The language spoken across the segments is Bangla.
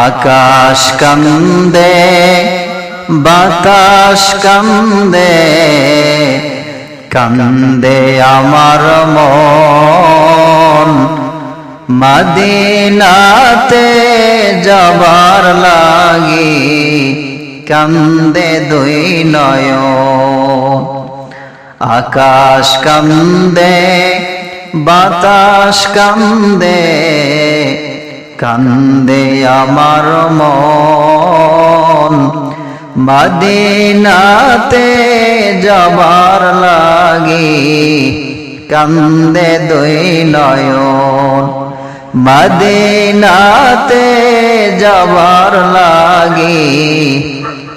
আকাশ কান্দে বাতাস কান্দে কান্দে আমার মন মদিনাতে যাবার লাগি কান্দে দুই নয়ন আকাশ কান্দে বাতাস কান্দে কান্দে আমার মন মদিনাতে যাবার লাগি কান্দে দুই নয়ন মদিনাতে যাবার লাগি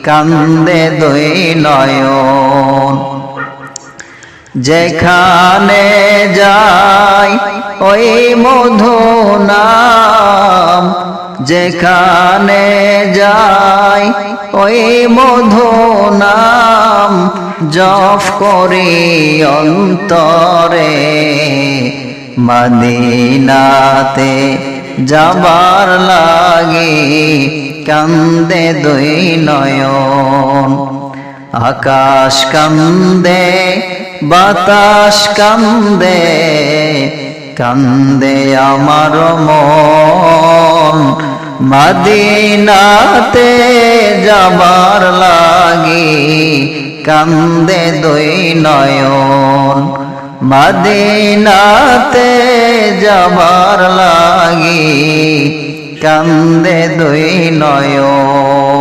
কান্দে দুই নয়ন যেখানে যাই ওই মধু নাম যেখানে যাই ওই মধু নাম জপ করি অন্তরে মদিনাতে যাবার লাগি কান্দে দুই নয়ন আকাশ কান্দে বাতাস কান্দে কান্দে আমার মন মদিনাতে যাবার লাগি কান্দে দুই নয়ন মদিনাতে যাবার লাগি কান্দে দুই নয়ন।